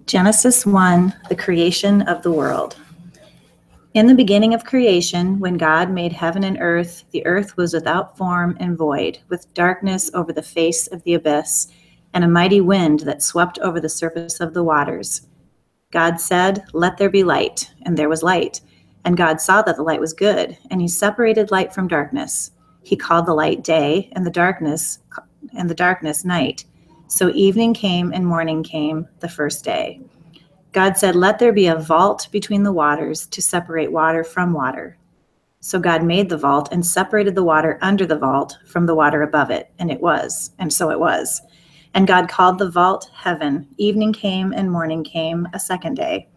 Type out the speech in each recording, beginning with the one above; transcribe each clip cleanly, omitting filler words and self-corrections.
Genesis 1, the creation of the world. In the beginning of creation, when God made heaven and earth, the earth was without form and void, with darkness over the face of the abyss, and a mighty wind that swept over the surface of the waters. God said, "Let there be light," and there was light. And God saw that the light was good, and he separated light from darkness. He called the light day, and the darkness night. So evening came and morning came, the first day. God said, "Let there be a vault between the waters to separate water from water." So God made the vault and separated the water under the vault from the water above it, and so it was. And God called the vault heaven. Evening came and morning came, a second day.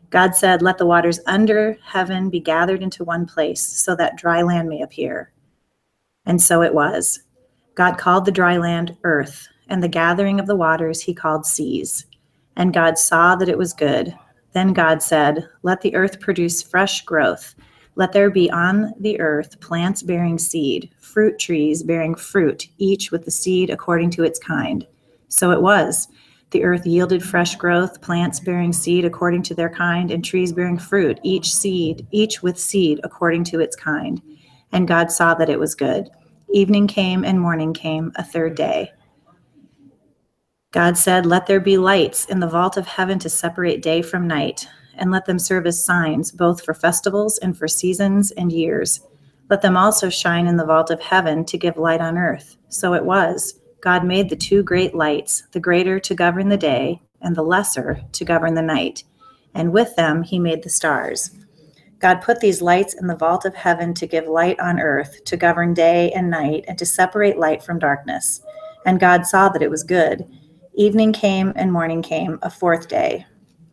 God said, "Let the waters under heaven be gathered into one place, so that dry land may appear." And so it was. God called the dry land earth, and the gathering of the waters he called seas. And God saw that it was good. Then God said, "Let the earth produce fresh growth. Let there be on the earth plants bearing seed, fruit trees bearing fruit, each with the seed according to its kind." So it was. The earth yielded fresh growth, plants bearing seed according to their kind, and trees bearing fruit, each with seed according to its kind. And God saw that it was good. Evening came and morning came, a third day. God said, "Let there be lights in the vault of heaven to separate day from night, and let them serve as signs, both for festivals and for seasons and years. Let them also shine in the vault of heaven to give light on earth." So it was. God made the two great lights, the greater to govern the day, and the lesser to govern the night. And with them he made the stars. God put these lights in the vault of heaven to give light on earth, to govern day and night, and to separate light from darkness. And God saw that it was good. Evening came and morning came, a fourth day.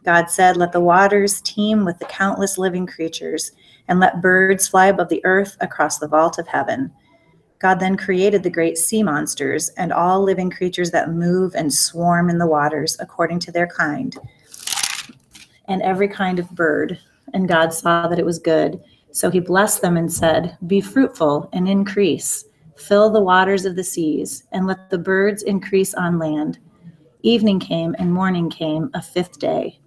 God said, "Let the waters teem with the countless living creatures, and let birds fly above the earth across the vault of heaven." God then created the great sea monsters and all living creatures that move and swarm in the waters according to their kind, and every kind of bird. And God saw that it was good. So he blessed them and said, "Be fruitful and increase. Fill the waters of the seas, and let the birds increase on land." Evening came and morning came, a fifth day.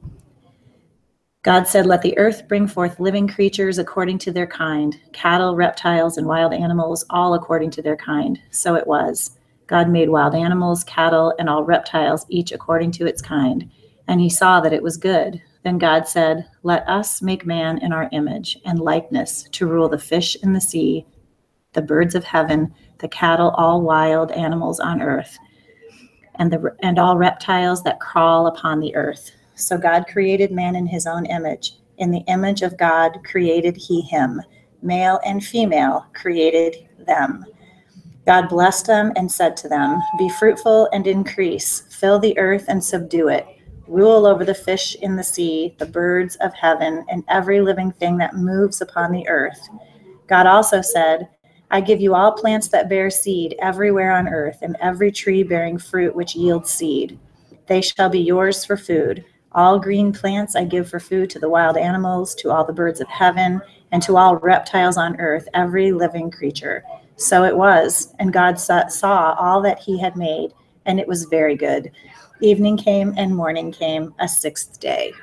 God said, "Let the earth bring forth living creatures according to their kind, cattle, reptiles, and wild animals, all according to their kind." So it was. God made wild animals, cattle, and all reptiles, each according to its kind. And he saw that it was good. Then God said, "Let us make man in our image and likeness to rule the fish in the sea, the birds of heaven, the cattle, all wild animals on earth, and all reptiles that crawl upon the earth." So God created man in his own image. In the image of God created he him. Male and female created them. God blessed them and said to them, "Be fruitful and increase. Fill the earth and subdue it. Rule over the fish in the sea, the birds of heaven, and every living thing that moves upon the earth." God also said, "I give you all plants that bear seed everywhere on earth, and every tree bearing fruit which yields seed. They shall be yours for food. All green plants I give for food to the wild animals, to all the birds of heaven, and to all reptiles on earth, every living creature." So it was, and God saw all that he had made, and it was very good. Evening came and morning came, a sixth day.